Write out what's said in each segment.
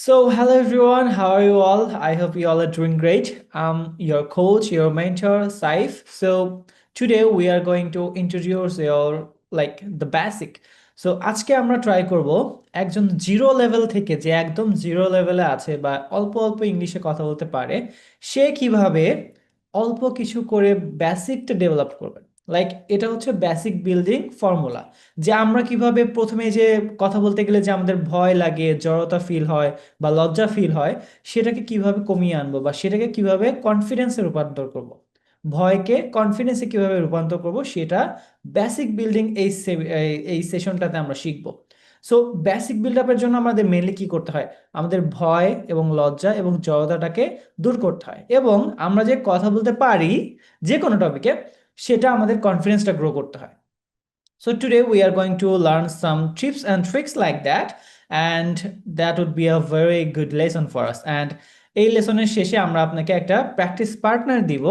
Hello everyone, how are you all? I hope you all are doing great. I'm your coach, your mentor, Saif. Today we are going to introduce your the basic. আজকে আমরা try করব একজন zero level থেকে যে একদম zero লেভেলে আছে বা অল্প অল্প ইংলিশে কথা বলতে পারে সে কিভাবে অল্প কিছু করে বেসিকটা ডেভেলপ করবে। এটা হচ্ছে বেসিক বিল্ডিং ফর্মুলা, যে আমরা কিভাবে প্রথমে যে কথা বলতে গেলে যে আমাদের ভয় লাগে, জড়তা ফিল হয় বা লজ্জা ফিল হয়, সেটাকে কিভাবে কমিয়ে আনবো বা সেটাকে কিভাবে কনফিডেন্সে রূপান্তর করব। ভয়কে কনফিডেন্সে কিভাবে রূপান্তর করব সেটা বেসিক বিল্ডিং এই সেশনটাতে আমরা শিখব। সো বেসিক বিল্ড আপের জন্য আমাদের মেনলি কি করতে হয়, আমাদের ভয় এবং লজ্জা এবং জড়তাটাকে দূর করতে হয়, এবং আমরা যে কথা বলতে পারি যে কোনো টপিকে, সেটা আমাদের কনফিডেন্সটা গ্রো করতে হয়। So today we are going to learn some tips and tricks like that, and that would be a very good lesson for us. And এই লেসনের শেষে আমরা আপনাকে একটা প্র্যাকটিস পার্টনার দিব,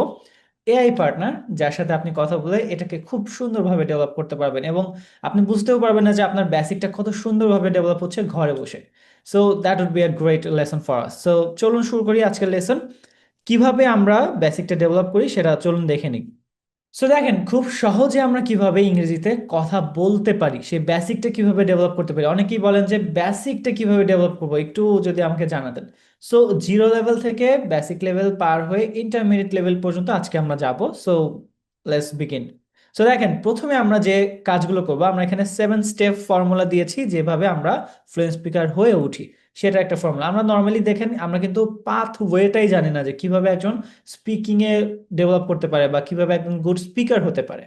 এআই পার্টনার, যার সাথে আপনি কথা বলে এটাকে খুব সুন্দরভাবে ডেভেলপ করতে পারবেন, এবং আপনি বুঝতেও পারবেন না যে আপনার বেসিকটা কত সুন্দরভাবে ডেভেলপ হচ্ছে ঘরে বসে। So that would be a great lesson for us. So চলুন শুরু করি আজকের লেসন। কিভাবে আমরা বেসিকটা ডেভেলপ করি সেটা চলুন দেখে নিই। দেখেন, খুব সহজে আমরা কিভাবে ইংরেজিতে কথা বলতে পারি সেই বেসিকটা কিভাবে ডেভেলপ করতে পারি। অনেকেই বলেন যে বেসিকটা কিভাবে ডেভেলপ করবো, একটু যদি আমাকে জানাতেন। জিরো লেভেল থেকে বেসিক লেভেল পার হয়ে ইন্টারমিডিয়েট লেভেল পর্যন্ত আজকে আমরা যাব। Let's begin. দেখেন, প্রথমে আমরা যে কাজগুলো করবো, আমরা এখানে 7 স্টেপ ফর্মুলা দিয়েছি যেভাবে আমরা ফ্লুয়েন্ট স্পিকার হয়ে উঠি, সেটা একটা ফর্মুলা। আমরা নর্মালি দেখেন আমরা কিন্তু পাথ ওয়েটাই জানি না যে কিভাবে একজন স্পিকিং এ ডেভেলপ করতে পারে বা কিভাবে একজন গুড স্পিকার হতে পারে।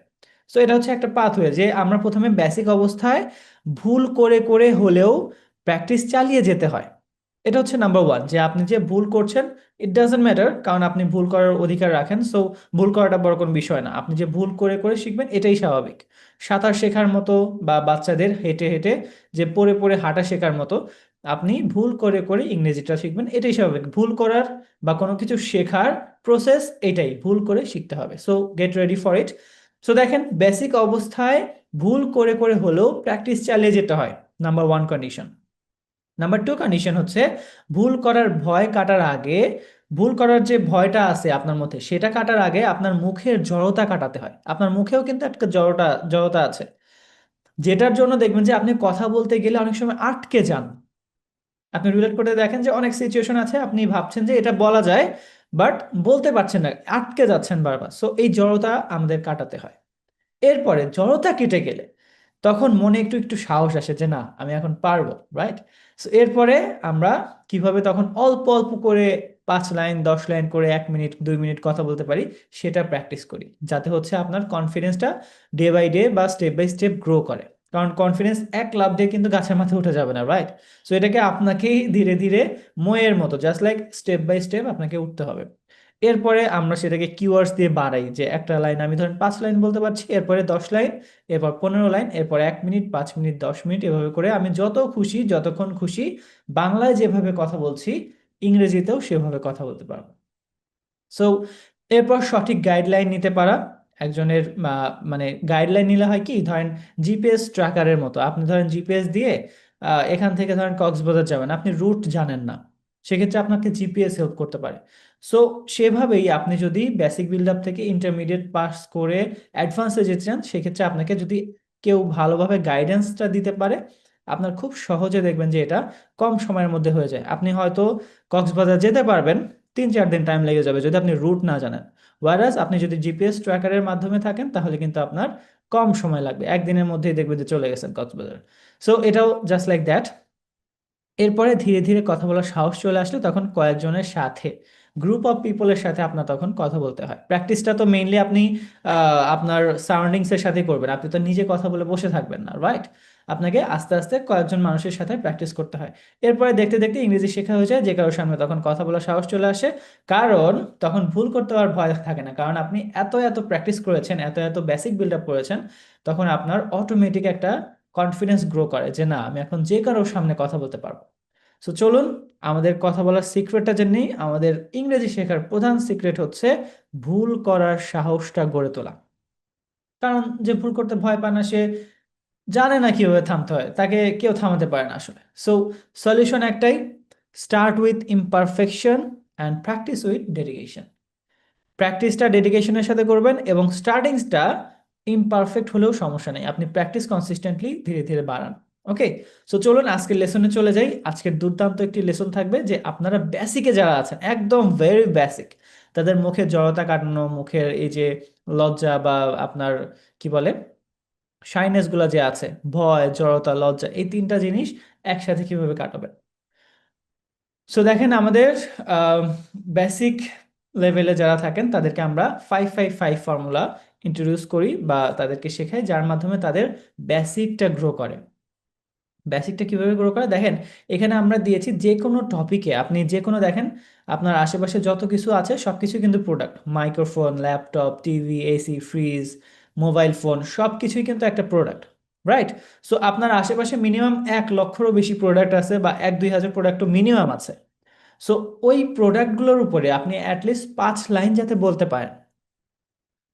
এটা হচ্ছে একটা পাথওয়ে, যে আমরা প্রথমে বেসিক অবস্থায় ভুল করে করে হলেও প্র্যাকটিস চালিয়ে যেতে হয়। এটা হচ্ছে নাম্বার ওয়ান, যে আপনি যে ভুল করছেন, ইট ডাজন্ট ম্যাটার, কারণ আপনি ভুল করার অধিকার রাখেন। ভুল করাটা বড় কোনো বিষয় না, আপনি যে ভুল করে করে শিখবেন এটাই স্বাভাবিক। সাঁতার শেখার মতো বা বাচ্চাদের হেঁটে হেঁটে যে পড়ে পড়ে হাঁটা শেখার মতো আপনি ভুল করে করে ইংরেজিটা শিখবেন, এটাই স্বাভাবিক। ভুল করার বা কোনো কিছু শেখার প্রসেস এটাই, ভুল করে শিখতে হবে। Get ready for it. দেখেন, বেসিক অবস্থায় ভুল করে করে হলেও প্র্যাকটিস চালিয়ে যেতে হয়, number one condition. Number two condition হচ্ছে, ভুল করার ভয় কাটার আগে, ভুল করার যে ভয়টা আছে আপনার মধ্যে সেটা কাটার আগে আপনার মুখের জড়তা কাটাতে হয়। আপনার মুখেও কিন্তু একটা জড়তা জড়তা আছে, যেটার জন্য দেখবেন যে আপনি কথা বলতে গেলে অনেক সময় আটকে যান। আপনি রিলেট করে দেখেন যে অনেক সিচুয়েশন আছে আপনি ভাবছেন যে এটা বলা যায়, বাট বলতে পারছেন না, আটকে যাচ্ছেন বারবার। এই জড়তা আমাদের কাটাতে হয়। এরপরে জড়তা কেটে গেলে তখন মনে একটু একটু সাহস আসে যে না, আমি এখন পারবো, রাইট? এরপরে আমরা কিভাবে তখন অল্প অল্প করে 5 লাইন 10 লাইন করে 1 মিনিট 2 মিনিট কথা বলতে পারি, সেটা প্র্যাকটিস করি, যাতে হচ্ছে আপনার কনফিডেন্সটা ডে বাই ডে বা স্টেপ বাই স্টেপ গ্রো করে। কারণ কনফিডেন্স এক লাফ দিয়ে কিন্তু গাছের মাথায় উঠে যাবে না, রাইট? এটাকে আপনাকেই ধীরে ধীরে ময়ের মতো just like step by step আপনাকে উঠতে হবে। এরপরে আমরা সেটাকে কিওয়ার্ডস দিয়ে বাড়াই, যে একটা লাইন আমি ধরেন 5 লাইন বলতে পারছি, এরপরে 10 লাইন, এরপর 15 লাইন, এরপর 1 মিনিট, 5 মিনিট, 10 মিনিট, এভাবে করে আমি যত খুশি যতক্ষণ খুশি বাংলায় যেভাবে কথা বলছি ইংরেজিতেও সেভাবে কথা বলতে পারবো। সো এরপর সঠিক গাইডলাইন নিতে পারা একজনের, মানে গাইডলাইন নিলে হয় কি, ধরেন জিপিএস ট্র্যাকারের মতো। আপনি ধরেন জিপিএস দিয়ে এখান থেকে ধরেন কক্সবাজার যাবেন, আপনি রুট জানেন না, সেক্ষেত্রে আপনাকে জিপিএস হেল্প করতে পারে। সো সেভাবেই আপনি যদি বেসিক বিল্ড আপ থেকে ইন্টারমিডিয়েট পাস করে অ্যাডভান্সে যেতে চান, সেক্ষেত্রে আপনাকে যদি কেউ ভালোভাবে গাইডেন্সটা দিতে পারে, আপনার খুব সহজে দেখবেন যে এটা কম সময়ের মধ্যে হয়ে যায়। আপনি হয়তো কক্সবাজার যেতে পারবেন 3-4 দিন টাইম লেগে যাবে যদি আপনি রুট না জানেন। ওয়ারাস আপনি যদি জিপিএস ট্র্যাকারের মাধ্যমে থাকেন তাহলে কিন্তু আপনার কম সময় লাগবে, একদিনের মধ্যেই দেখবেন যে চলে গেছেন কক্সবাজার। এটাও জাস্ট লাইক দ্যাট। এরপরে ধীরে ধীরে কথা বলার সাহস চলে আসলে তখন কয়েকজনের সাথে, গ্রুপ অফ পিপলের সাথে আপনার তখন কথা বলতে হয়। প্র্যাকটিসটা তো মেইনলি আপনি আপনার সারাউন্ডিংস এর সাথে করবেন, আপনি তো নিজে কথা বলে বসে থাকবেন না, রাইট? আপনাকে আস্তে আস্তে কয়েকজন মানুষের সাথে প্র্যাকটিস করতে হয়। এরপরে দেখতে দেখতে ইংরেজি শেখা হয়ে যায়, যে কারোর সামনে তখন কথা বলার সাহস চলে আসে, কারণ তখন ভুল করতে আর ভয় থাকে না, কারণ আপনি এত এত প্র্যাকটিস করেছেন, এত এত বেসিক বিল্ড আপ করেছেন। তখন আপনার অটোমেটিক একটা কনফিডেন্স গ্রো করে যে না, আমি এখন যে কারোর সামনে কথা বলতে পারবো। চলুন আমাদের কথা বলার সিক্রেটটা জেনে নিই। আমাদের ইংরেজি শেখার প্রধান সিক্রেট হচ্ছে ভুল করার সাহসটা গড়ে তোলা। কারণ যে ভুল করতে ভয় পায় না, সে জানে না কিভাবে থামতে হয়, তাকে কেউ থামাতে পারে না আসলে। সলিউশন একটাই, start with imperfection and practice with dedication. প্র্যাকটিসটা ডেডিকেশনের সাথে করবেন এবং স্টার্টিংসটা ইমপারফেক্ট হলেও সমস্যা নেই, আপনি প্র্যাকটিস কনসিস্টেন্টলি ধীরে ধীরে বাড়ান। ওকে, সো চলুন আজকের লেসনে চলে যাই। আজকের দুর্দান্ত একটি লেসন থাকবে যে আপনারা বেসিকে যারা আছেন, একদম ভেরি বেসিক, তাদের মুখের জড়তা কাটানো, মুখের এই যে লজ্জা বা আপনার কি বলে শাইনেস গুলা যে আছে, ভয়, জড়তা, লজ্জা, এই তিনটা জিনিস একসাথে কিভাবে কাটাবেন। সো দেখেন, আমাদের বেসিক লেভেলে যারা থাকেন তাদেরকে আমরা 5-5-5 ফর্মুলা ইন্ট্রোডিউস করি বা তাদেরকে শেখাই, যার মাধ্যমে তাদের বেসিকটা গ্রো করে। বেসিকটা কিভাবে গ্রো করে দেখেন, এখানে আমরা দিয়েছি যে কোনো টপিকে আপনি যে কোনো দেখেন, আপনার আশেপাশে যত কিছু আছে সব কিছু কিন্তু product. Microphone, laptop, TV, AC, fridge, mobile phone, সব কিছুই কিন্তু একটা প্রোডাক্ট, রাইট? সো আপনার আশেপাশে মিনিমাম 1 লক্ষেরও বেশি প্রোডাক্ট আছে বা 1-2 হাজার প্রোডাক্টও মিনিমাম আছে। সো ওই প্রোডাক্টগুলোর উপরে আপনি অ্যাটলিস্ট 5 লাইন যাতে বলতে পারেন,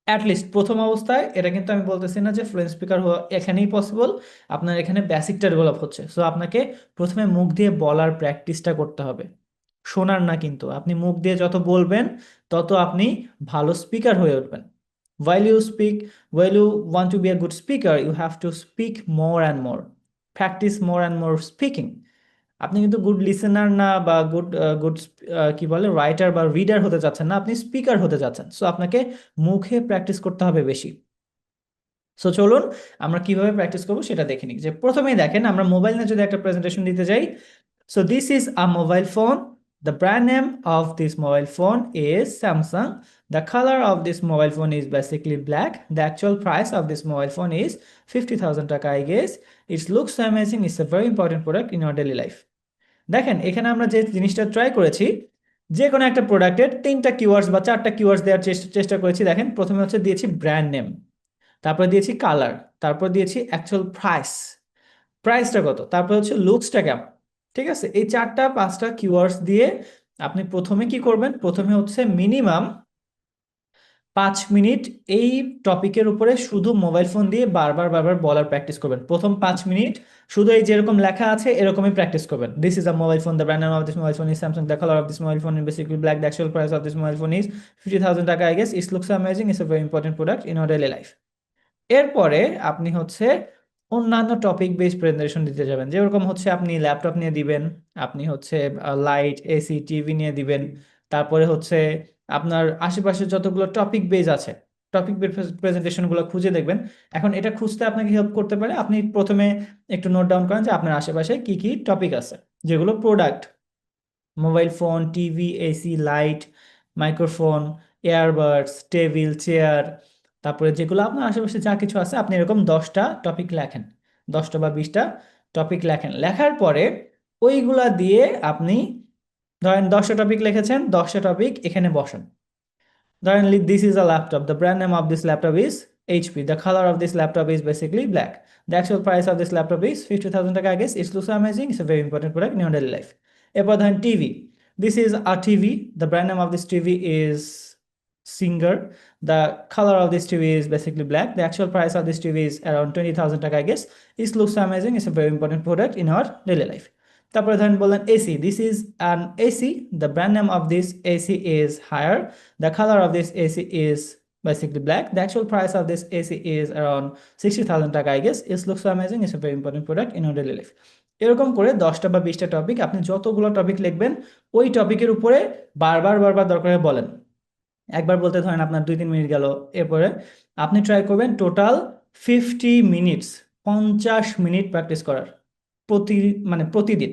অ্যাটলিস্ট প্রথম অবস্থায়। এটা কিন্তু আমি বলতেছি না যে ফ্লুয়েন্ট স্পিকার হওয়া এখানেই পসিবল, আপনার এখানে বেসিকটা ডেভেলপ হচ্ছে। সো আপনাকে প্রথমে মুখ দিয়ে বলার প্র্যাকটিসটা করতে হবে, শোনার না। কিন্তু আপনি মুখ দিয়ে যত বলবেন তত আপনি ভালো স্পিকার হয়ে উঠবেন। while you speak while you want to be a good speaker, you have to speak more and more, practice more and more speaking। আপনি কিন্তু গুড লিসেনার না বা গুড কি বলে রাইটার বা রিডার হতে চাচ্ছেন না, আপনি স্পিকার হতে চাচ্ছেন। সো আপনাকে মুখে প্র্যাকটিস করতে হবে বেশি। সো চলুন আমরা কিভাবে প্র্যাকটিস করবো সেটা দেখে নিই। যে প্রথমেই দেখেন, আমরা মোবাইল নিয়ে যদি একটা প্রেজেন্টেশন দিতে যাই, so this is a mobile phone, the brand name of this mobile phone is Samsung, the colour of this mobile phone is basically black, the actual price of this mobile phone is 50,000 টাকা I guess, it's looks amazing, it's a very important product in your daily life. দেখেন এখানে আমরা যে জিনিসটা try করেছি, যে কোনো একটা প্রোডাক্টের 3টা কিওয়ার্ডস বা 4টা কিওয়ার্ডস দেওয়ার চেষ্টা চেষ্টা করেছি। দেখেন প্রথমে হচ্ছে দিয়েছি ব্র্যান্ড নেম, তারপর দিয়েছি কালার, তারপর দিয়েছি অ্যাকচুয়াল প্রাইস, প্রাইসটা কত, তারপর হচ্ছে লুকসটা কেমন। ঠিক আছে, এই 4টা-5টা কিওয়ার্ডস দিয়ে আপনি প্রথমে কি করবেন, প্রথমে হচ্ছে মিনিমাম 5 মিনিট এই টপিকের উপরে শুধু মোবাইল ফোন দিয়ে বারবার বারবার বলার প্র্যাকটিস করবেন। প্রথম 5 মিনিট শুধু এই যেরকম লেখা আছে এরকমই প্র্যাকটিস করবেন। This is a mobile phone, the brand name of this mobile phone is Samsung, the colour of this mobile phone is basically black, the actual price of this mobile phone is 50,000 টাকা I guess, it's looks amazing, it's a very important product in our daily life. এরপরে আপনি হচ্ছে অন্যান্য topic based presentation দিতে যাবেন, যেরকম হচ্ছে আপনি ল্যাপটপ নিয়ে দিবেন, আপনি হচ্ছে লাইট, এসি, টিভি নিয়ে দিবেন। তারপরে হচ্ছে আপনার আশেপাশে যতগুলো টপিক বেজ আছে, টপিক বেজ প্রেজেন্টেশনগুলো খুঁজে দেখবেন। এখন এটা খুঁজতে আপনাকে হেল্প করতে পারে, আপনি প্রথমে একটু নোট ডাউন করেন যে আপনার আশেপাশে কি কি টপিক আছে যেগুলো product, mobile phone, TV, AC, light, microphone, earbuds, table, chair, তারপরে যেগুলো আপনার আশেপাশে যা কিছু আছে আপনি এরকম 10টা টপিক লেখেন, 10টা বা 20টা টপিক লেখেন। লেখার পরে ওইগুলা দিয়ে আপনি ধরেন 10টা টপিক লিখেছেন, 10টা টপিক এখানে বসান। ধরেন this is a laptop, the brand name of this laptop is HP, the color of this laptop is basically black, the actual price of this laptop is 50,000 টাকা, I guess it looks amazing, it's a very important product in your daily life। এরপর ধরেন TV, this is a TV, the brand name of this TV is Singer, the color of this TV is basically black, the actual price of this TV is around 20,000 টাকা, I guess it looks amazing, it's a very important product in our daily life। তারপরে ধরেন বললেন AC, this is an AC, the brand name of this AC is Haier, the color of this AC is basically black, the actual price of this AC is around 60,000 টাকা, I guess it looks so amazing, it's a very important product in our daily life। এরকম করে 10টা বা 20টা topic আপনি যতগুলো topic লিখবেন ওই টপিকের উপরে বারবার বারবার দরকার হয় বলেন। একবার বলতে ধরেন আপনার 2-3 মিনিট গেল, এরপরে আপনি ট্রাই করবেন টোটাল 50 মিনিটস, 50 মিনিট প্র্যাকটিস করার, প্রতি মানে প্রতিদিন।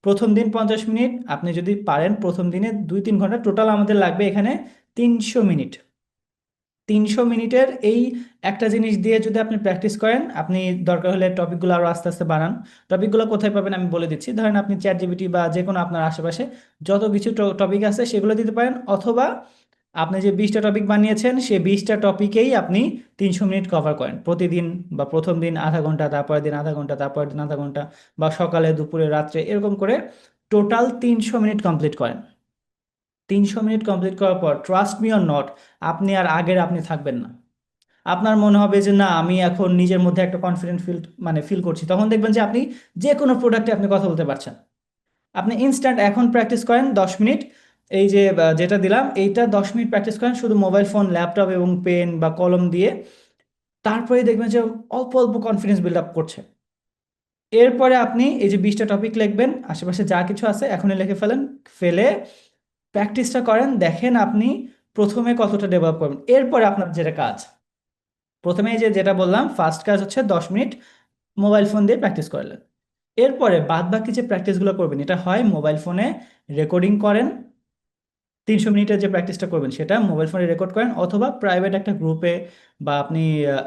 প্রথম দিন 50 মিনিট, আপনি যদি পারেন প্রথম দিনে 2-3 ঘন্টা, টোটাল আমাদের লাগবে এখানে 300 মিনিট। 300 মিনিটের এই একটা জিনিস দিয়ে যদি আপনি প্র্যাকটিস করেন, আপনি দরকার হলে টপিকগুলো আরো আস্তে আস্তে বাড়ান। টপিকগুলো কোথায় পাবেন আমি বলে দিচ্ছি। ধরেন আপনি চ্যাট জিপিটি বা যে কোনো আপনার আশেপাশে যত কিছু টপিক আছে সেগুলো দিতে পারেন, অথবা আপনি যে 20টা টপিক বানিয়েছেন সেই 20টা টপিকেই আপনি 300 মিনিট কভার করেন প্রতিদিন, বা প্রথম দিন আধা ঘন্টা, তারপরের দিন আধা ঘন্টা, তারপরের দিন আধা ঘন্টা, বা সকালে, দুপুরে, রাত্রে, এরকম করে টোটাল 300 মিনিট কমপ্লিট করেন। 300 মিনিট কমপ্লিট করার পর ট্রাস্ট মি অর নট, আপনি আর আগের আপনি থাকবেন না। আপনার মনে হবে যে না আমি এখন নিজের মধ্যে একটা কনফিডেন্ট ফিল করছি, তখন দেখবেন যে আপনি যে কোনো প্রোডাক্টে আপনি কথা বলতে পারছেন। আপনি ইনস্ট্যান্ট এখন প্র্যাকটিস করেন 10 মিনিট, এই যে যেটা দিলাম এইটা 10 মিনিট প্র্যাকটিস করেন শুধু মোবাইল ফোন, ল্যাপটপ এবং পেন বা কলম দিয়ে। তারপরে দেখবেন যে অল্প অল্প কনফিডেন্স বিল্ড আপ করছে। এরপরে আপনি এই যে 20টা টপিক লিখবেন, আশেপাশে যা কিছু আছে এখনই লিখে ফেলেন, ফেলে প্র্যাকটিসটা করেন, দেখেন আপনি প্রথমে কতটা ডেভেলপ করবেন। এরপরে আপনার যেটা কাজ, প্রথমে এই যে যেটা বললাম ফার্স্ট কাজ হচ্ছে 10 মিনিট মোবাইল ফোন দিয়ে প্র্যাকটিস করলেন। এরপরে বাদ বাকি যে প্র্যাকটিসগুলো করবেন, এটা হয় মোবাইল ফোনে রেকর্ডিং করেন, 300 মিনিটের যে প্র্যাকটিসটা করবেন সেটা মোবাইল ফোনে রেকর্ড করেন, অথবা প্রাইভেট একটা গ্রুপে বা আপনি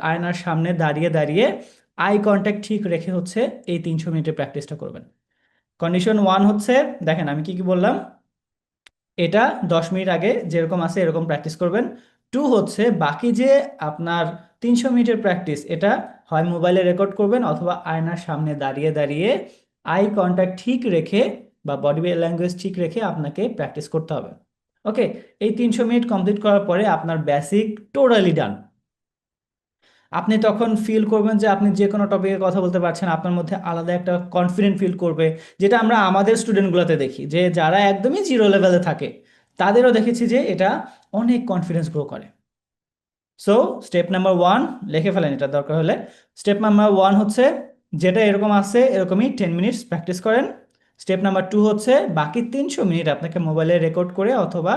আয়নার সামনে দাঁড়িয়ে দাঁড়িয়ে আই কন্ট্যাক্ট ঠিক রেখে হচ্ছে এই 300 মিনিটের প্র্যাকটিসটা করবেন। কন্ডিশন ওয়ান হচ্ছে, দেখেন আমি কি কি বললাম, এটা 10 মিনিট আগে যেরকম আছে এরকম প্র্যাকটিস করবেন। টু হচ্ছে বাকি যে আপনার 300 মিনিটের প্র্যাকটিস, এটা হয় মোবাইলে রেকর্ড করবেন অথবা আয়নার সামনে দাঁড়িয়ে দাঁড়িয়ে আই কন্ট্যাক্ট ঠিক রেখে বা বডি ল্যাঙ্গুয়েজ ঠিক রেখে আপনাকে প্র্যাকটিস করতে হবে। ওকে, এই 300 মিনিট কমপ্লিট করার পরে আপনার বেসিক টোটালি ডান। আপনি তখন ফিল করবেন যে আপনি যে কোনো টপিকে কথা বলতে পারছেন, আপনার মধ্যে আলাদা একটা কনফিডেন্ট ফিল করবে, যেটা আমরা আমাদের স্টুডেন্টগুলোতে দেখি যে যারা একদমই জিরো লেভেলে থাকে তাদেরও দেখেছি যে এটা অনেক কনফিডেন্স গ্রো করে। সো স্টেপ নাম্বার ওয়ান লিখে ফেলেন এটা দরকার হলে। স্টেপ নাম্বার ওয়ান হচ্ছে যেটা এরকম আছে এরকমই 10 মিনিটস প্র্যাকটিস করেন। স্টেপ নাম্বার টু হচ্ছে বাকি 300 মিনিট আপনাকে মোবাইলে রেকর্ড করে অথবা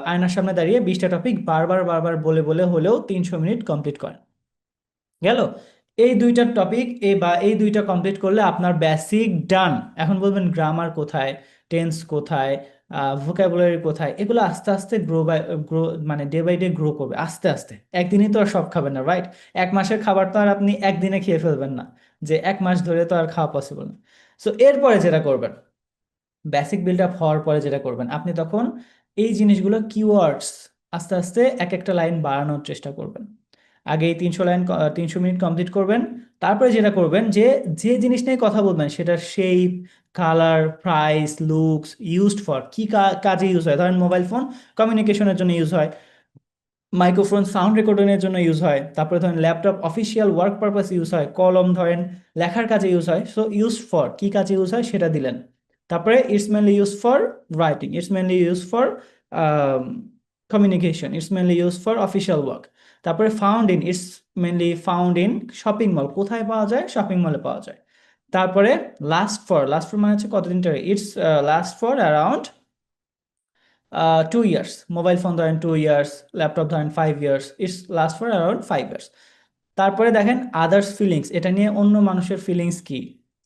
আয়নার সামনে দাঁড়িয়ে 20টা টপিক বারবার বারবার বলে বলে হলেও 300 মিনিট কমপ্লিট করেন। গেল, এই দুইটা টপিক বা এই দুইটা কমপ্লিট করলে আপনার বেসিক ডান। এখন বলবেন গ্রামার কোথায়, টেন্স কোথায়, ভোকাবুলারি কোথায়, এগুলো আস্তে আস্তে গ্রো মানে ডে বাই ডে গ্রো করবে আস্তে আস্তে। একদিনই তো আর সব খাবেন না, রাইট? 1 মাসের খাবার তো আর আপনি একদিনে খেয়ে ফেলবেন না, যে 1 মাস ধরে তো আর খাওয়া পসিবল না। সো এরপরে যেটা করবেন, বেসিক বিল্ড আপ হওয়ার পরে যেটা করবেন, আপনি তখন এই জিনিসগুলো কিওয়ার্ডস আস্তে আস্তে এক একটা লাইন বাড়ানোর চেষ্টা করবেন। আগে এই 300 লাইন 300 মিনিট কমপ্লিট করবেন। তারপরে যেটা করবেন যে যে জিনিস নিয়ে কথা বলবেন সেটার shape, colour, price, looks, used for কি কাজে ইউজ হয়, ধরেন মোবাইল ফোন কমিউনিকেশনের জন্য ইউজ হয়, মাইক্রোফোন সাউন্ড রেকর্ডিংয়ের জন্য ইউজ হয়, তারপরে ধরেন laptop official work purpose use হয়, কলম ধরেন লেখার কাজে ইউজ হয়। সো ইউজ ফর কি কাজে ইউজ হয় সেটা দিলেন। তারপরে it's mainly use for writing, it's mainly use for communication, it's mainly use for official work. তারপরে found in, it's mainly found in shopping mall, কোথায় পাওয়া যায়, শপিং মলে পাওয়া যায়। তারপরে লাস্ট ফর, লাস্ট ফর মানে হচ্ছে কতদিন ধরে, it's last for around 2 years. Mobile phone ধরেন 2 ইয়ার্স, ল্যাপটপ ধরেন 5 years, it's last for around 5 years. তারপরে দেখেন আদার্স ফিলিংস, এটা নিয়ে অন্য মানুষের ফিলিংস কি,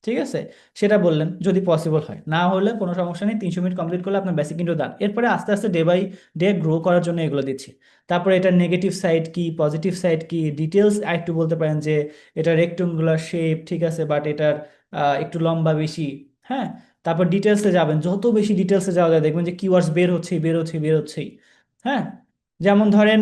ঠিক আছে, সেটা বললেন যদি পসিবল হয়, না হলে কোনো সমস্যা নেই, 300 মিনিট কমপ্লিট করলে আপনার বেসিক কিন্তু দান। এরপরে আস্তে আস্তে ডে বাই ডে গ্রো করার জন্য এগুলো দিচ্ছি। তারপরে এটা নেগেটিভ সাইড কি, পজিটিভ সাইড কি, ডিটেলস একটু বলতে পারেন যে এটা রেক্ট্যাঙ্গুলার শেপ, ঠিক আছে, বাট এটার একটু লম্বা বেশি। হ্যাঁ, তারপর ডিটেলসে যাবেন, যত বেশি ডিটেলসে যাওয়া যায় দেখবেন যে কিওয়ার্ডস বের হচ্ছেই বের হচ্ছেই বের হচ্ছেই। হ্যাঁ, যেমন ধরেন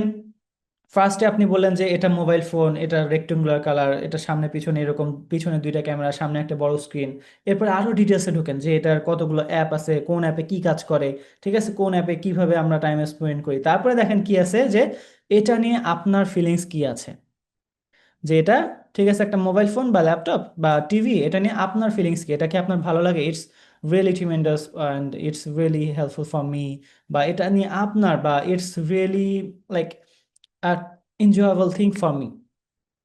ফার্স্টে আপনি বললেন যে এটা মোবাইল ফোন, এটা রেক্টেঙ্গুলার কালার, এটা সামনে পিছনে এরকম, পিছনে দুইটা ক্যামেরা, সামনে একটা বড় স্ক্রিন। এরপর আরো ডিটেলসে ঢোকেন যে এটার কতগুলো অ্যাপ আছে, কোন অ্যাপে কি কাজ করে, ঠিক আছে, কোন অ্যাপে কিভাবে আমরা টাইম স্পেন্ড করি। তারপরে দেখেন কি আছে যে এটা নিয়ে আপনার ফিলিংস কি আছে, যে এটা, ঠিক আছে, একটা মোবাইল ফোন বা ল্যাপটপ বা টিভি, এটা নিয়ে আপনার ফিলিংস কি, এটা কি আপনার ভালো লাগে, it's really tremendous and it's really helpful for me, বা এটা নিয়ে আপনার, বা it's really like enjoyable thing for me,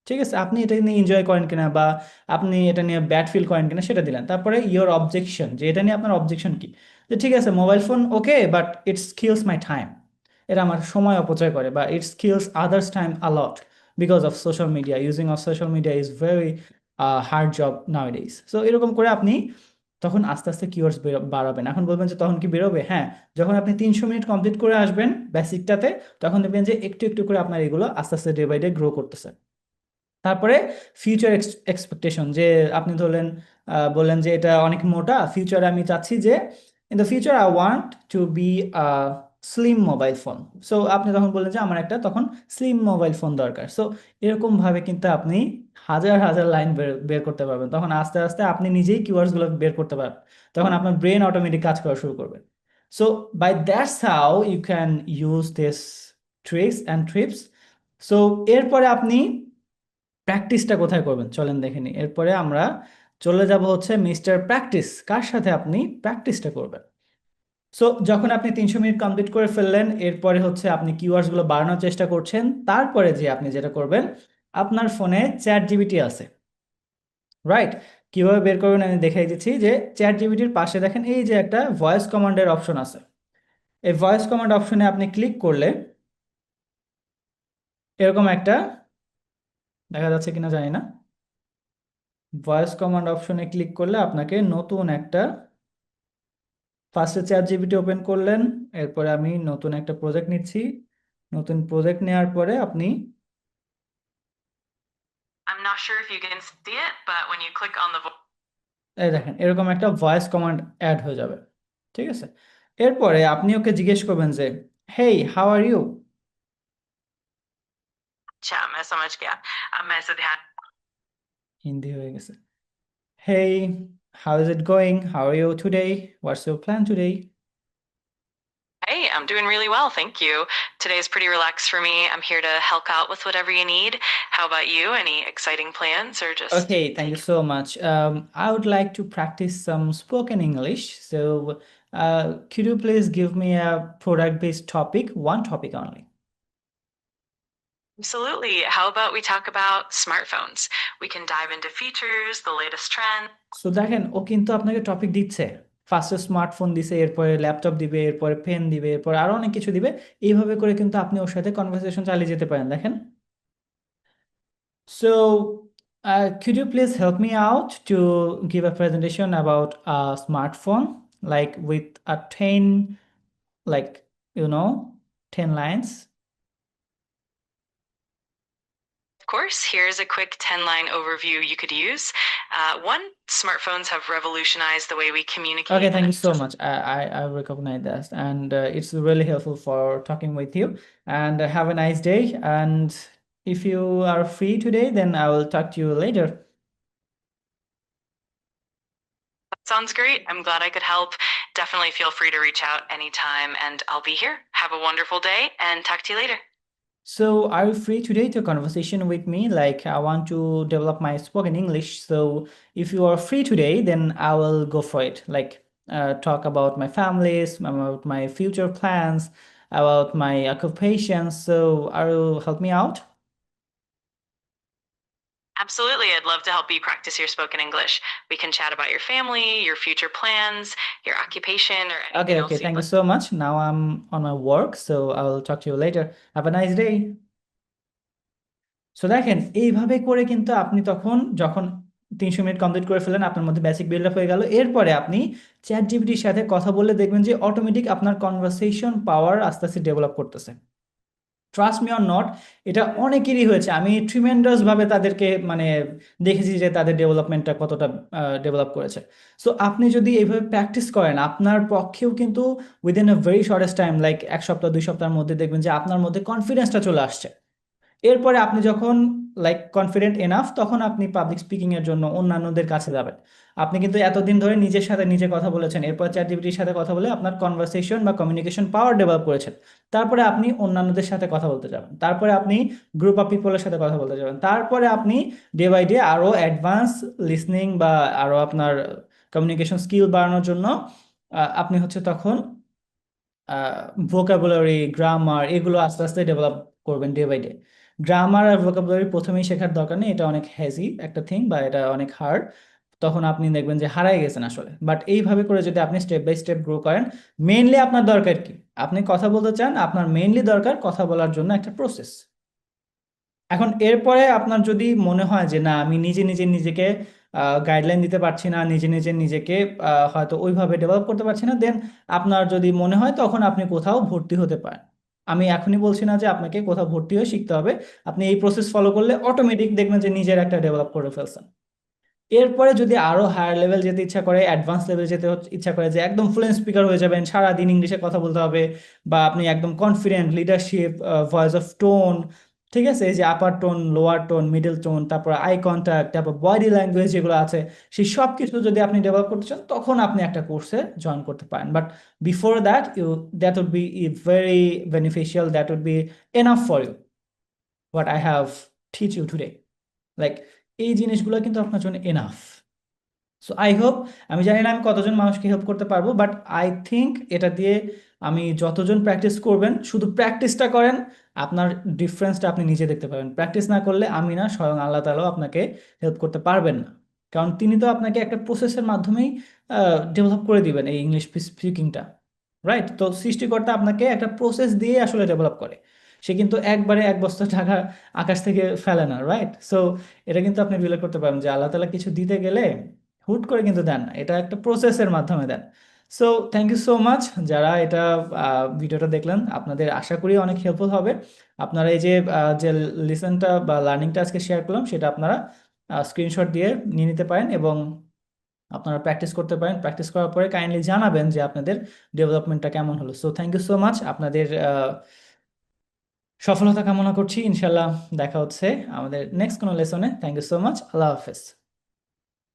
ঠিক আছে, আপনি এটা নিয়ে এনজয় করেন কিনা বা আপনি এটা নিয়ে ব্যাড ফিল করেন কিনা সেটা দিলেন। তারপরে ইয়োর অবজেকশন, যে এটা নিয়ে আপনার অবজেকশন কি, যে ঠিক আছে mobile phone okay but it's kills my time, এটা আমার সময় অপচয় করে, বা it's kills others time আলট because of social media, using of social media is very hard job নাউডেজ। So এরকম করে আপনি তখন আস্তে আস্তে কিওয়ার্ডস বাড়াবেন। এখন বলবেন যে তখন কি বেরোবে, হ্যাঁ, যখন আপনি 300 মিনিট কমপ্লিট করে আসবেন বেসিকটাতে, তখন দেখবেন যে একটু একটু করে আপনার এগুলো আস্তে আস্তে ডে বাই ডে গ্রো করতেছে। তারপরে ফিউচার এক্সপেকটেশন, যে আপনি ধরলেন বললেন যে এটা অনেক মোটা, ফিউচারে আমি চাচ্ছি যে in the future I want to be slim mobile phone. So আপনি তখন বললেন যে আমার একটা তখন স্লিম মোবাইল ফোন দরকার। সো এরকম ভাবে কিন্তু আপনি হাজার হাজার লাইন বের বের করতে পারবেন, তখন আস্তে আস্তে আপনি নিজেই কিওয়ার্ডস গুলো বের করতে পারবেন, তখন আপনার ব্রেন অটোমেটিক কাজ করা শুরু করবে। So by that's how you can use this tricks and trips. So এরপরে আপনি প্র্যাকটিসটা কোথায় করবেন চলেন দেখে নিই। এরপরে আমরা চলে যাব হচ্ছে মিস্টার প্র্যাকটিস, কার সাথে আপনি প্র্যাকটিসটা করবেন। সো যখন আপনি 300 মিনিট কমপ্লিট করে ফেললেন, এরপরে হচ্ছে আপনি কিওয়ার্ডসগুলো বাড়ানোর চেষ্টা করছেন, তারপরে যে আপনি যেটা করবেন, আপনার ফোনে চ্যাট জিপিটি আছে, রাইট? কিভাবে বের করবেন আমি দেখাই দিচ্ছি। যে চ্যাট জিপিটির পাশে দেখেন এই যে একটা ভয়েস কমান্ডের অপশন আছে, এই ভয়েস কমান্ড অপশনে আপনি ক্লিক করলে এরকম একটা, দেখা যাচ্ছে কিনা জানি না, ভয়েস কমান্ড অপশনে ক্লিক করলে আপনাকে নতুন একটা, ফার্স্টে চ্যাট জিপিটি ওপেন করলেন, এরপরে আমি নতুন একটা প্রজেক্ট নিচ্ছি, নতুন প্রজেক্ট নেওয়ার পরে আপনি I'm not sure if you can see it, but when you click on the এই দেখেন এরকম একটা ভয়েস কমান্ড অ্যাড হয়ে যাবে, ঠিক আছে? এরপরে আপনি ওকে জিজ্ঞেস করবেন যে হেই হাউ আর ইউ। अच्छा मैं समझ गया। अब मैं इसे ध्यान। হিন্দি হয়ে গেছে। Hey, how is it going, how are you today, what's your plan today. Hey, I'm doing really well, thank you. Today's pretty relaxed for me. I'm here to help out with whatever you need. How about you? Any exciting plans or just Okay, thank you so much. I would like to practice some spoken English. So, could you please give me a product-based topic, one topic only? Absolutely. How about we talk about smartphones? We can dive into features, the latest trends. So দেখেন ও কিন্তু আপনাকে topic দিচ্ছে, ফার্স্টে smartphone দিছে, এরপরে laptop দিবে, এরপরে pen দিবে, এরপরে আরো অনেক কিছু দিবে। এইভাবে করে কিন্তু আপনি ওর সাথে কনভারসেশন চালিয়ে যেতে পারেন, দেখেন। So could you please help me out to give a presentation about a smartphone, like with a 10, like, you know, 10 lines? Of course, here's a quick 10-line overview you could use. One, smartphones have revolutionized the way we communicate. Okay, thank you so much. I recognize that, and it's really helpful for talking with you. And have a nice day. And if you are free today, then I will talk to you later. That sounds great. I'm glad I could help. Definitely feel free to reach out anytime, and I'll be here. Have a wonderful day, and talk to you later. So, are you free today to conversation with me? Like, I want to develop my spoken English. So, if you are free today, then I will go for it. Like, talk about my families, about my future plans, about my occupation. So, are you help me out? Absolutely. I'd love to help you practice your spoken English. We can chat about your family, your future plans, your occupation, or anything Okay, else okay. you'd Thank you like. so much. Now I'm on my work, so I will talk to you later. Have a nice day. So দেখেন এইভাবে করে কিন্তু আপনি তখন যখন 300 minute complete করে ফেলেন, আপনার মধ্যে বেসিক বিল্ড আপ হয়ে গেল। এরপরে আপনি চ্যাট জিপিটির সাথে কথা বললে দেখবেন যে অটোমেটিক আপনার কনভারসেশন পাওয়ার আস্তে আস্তে ডেভেলপ করতেছে। ট্রাস্ট মি অর নট, এটা অনেকেরই হয়েছে। আমি ট্রিমেন্ডাস ভাবে তাদেরকে মানে দেখেছি যে তাদের ডেভেলপমেন্টটা কতটা ডেভেলপ করেছে। সো আপনি যদি এইভাবে প্র্যাকটিস করেন, আপনার পক্ষেও কিন্তু within a very shortest time, like 1 সপ্তাহ 2 সপ্তাহের মধ্যে দেখবেন যে আপনার মধ্যে কনফিডেন্সটা চলে আসছে। এরপরে আপনি যখন লাইক কনফিডেন্ট এনাফ, তখন আপনি পাবলিক স্পিকিং এর জন্য অন্যান্যদের কাছে যাবেন। আপনি কিন্তু এতদিন ধরে নিজের সাথে নিজে কথা বলেছেন, এরপর চ্যাট জিপিটির সাথে কথা বলে আপনার কনভারসেশন বা কমিউনিকেশন পাওয়ার ডেভেলপ করেছেন। তারপরে আপনি অন্যান্যদের সাথে কথা বলতে যাবেন, তারপরে আপনি গ্রুপ অফ পিপলের সাথে কথা বলতে যাবেন, তারপরে আপনি ডে বাই ডে আরো অ্যাডভান্স লিসনিং বা আরো আপনার কমিউনিকেশন স্কিল বাড়ানোর জন্য আপনি হচ্ছে তখন ভোকাবুলারি, গ্রামার এগুলো আস্তে আস্তে ডেভেলপ করবেন ডে বাই ডে। গ্রামার আর ভোকাবুলারি প্রথমেই শেখার দরকার নেই, এটা অনেক হ্যাজি একটা থিং বা এটা অনেক হার্ড, তখন আপনি দেখবেন যে হারাই গেছেন আসলে। বাট এইভাবে করে যদি আপনি স্টেপ বাই স্টেপ গ্রো করেন, মেইনলি আপনার দরকার কি, আপনি কথা বলতে চান, আপনার মেইনলি দরকার কথা বলার জন্য একটা প্রসেস। এখন এরপরে আপনার যদি মনে হয় যে না আমি নিজে নিজে নিজেকে গাইডলাইন দিতে পারছি না, নিজে নিজে নিজেকে হয়তো ওইভাবে ডেভেলপ করতে পারছি না, দেন আপনার যদি মনে হয় তখন আপনি কোথাও ভর্তি হতে পারেন। আমি এখনই বলছি না যে আপনাকে কোথাও ভর্তি হয়ে শিখতে হবে, আপনি এই প্রসেস ফলো করলে অটোমেটিক দেখবেন যে নিজের একটা ডেভেলপ করে ফেলছেন। এরপরে যদি আরো হায়ার লেভেল যেতে ইচ্ছা করে, অ্যাডভান্স লেভেল যেতে ইচ্ছা করে যে একদম ফ্লুয়েন্ট স্পিকার হয়ে যাবেন, সারাদিন ইংলিশে কথা বলতে হবে, বা আপনি একদম confident leadership, voice of tone, ঠিক আছে, এই যে upper tone, lower tone, middle tone, তারপর আই কন্ট্যাক্ট, তারপর বডি ল্যাঙ্গুয়েজ যেগুলো আছে, সেই সব কিছু যদি আপনি ডেভেলপ করতে চান, তখন আপনি একটা কোর্সে জয়েন করতে পারেন। But before that that would be very beneficial, that would be enough for you what I have teach you today. Like এই জিনিসগুলো কিন্তু আপনার জন্য এনাফ। সো আই হোপ, আমি জানি না আমি কতজন মানুষকে হেল্প করতে পারবো, বাট আই থিঙ্ক এটা দিয়ে আমি যতজন প্র্যাকটিস করবেন, শুধু প্র্যাকটিসটা করেন, আপনার ডিফারেন্সটা আপনি নিজে দেখতে পাবেন। প্র্যাকটিস না করলে আমি না, স্বয়ং আল্লাহ তাআলাও আপনাকে হেল্প করতে পারবেন না। কারণ তিনি তো আপনাকে একটা প্রসেসের মাধ্যমেই ডেভেলপ করে দিবেন এই ইংলিশ স্পিকিংটা, রাইট? তো সৃষ্টিকর্তা আপনাকে একটা প্রসেস দিয়ে আসলে ডেভেলপ করে। সে কিন্তু একবারে এক বস্তা টাকা আকাশ থেকে ফেলে না, রাইট? সো এটা কিন্তু আপনি রিলেট করতে পারেন যে আল্লাহ তাআলা কিছু দিতে গেলে হুট করে কিন্তু দেন না, এটা একটা প্রসেসের মাধ্যমে দেন। So thank you so much যারা এটা ভিডিওটা দেখলেন, আপনাদের আশা করি অনেক হেল্পফুল হবে। আপনারা এই যে যে লিসেনটা বা লার্নিংটা আজকে শেয়ার করলাম, সেটা আপনারা স্ক্রিনশট দিয়ে নিয়ে নিতে পারেন এবং আপনারা প্র্যাকটিস করতে পারেন। প্র্যাকটিস করার পরে কাইন্ডলি জানাবেন যে আপনাদের ডেভেলপমেন্টটা কেমন হলো। So thank you so much, আপনাদের সফলতা কামনা করছি। ইনশাল্লাহ দেখা হচ্ছে আমাদের নেক্সট কোনো লেসনে। থ্যাংক ইউ সো মাচ, আল্লাহ হাফেজ।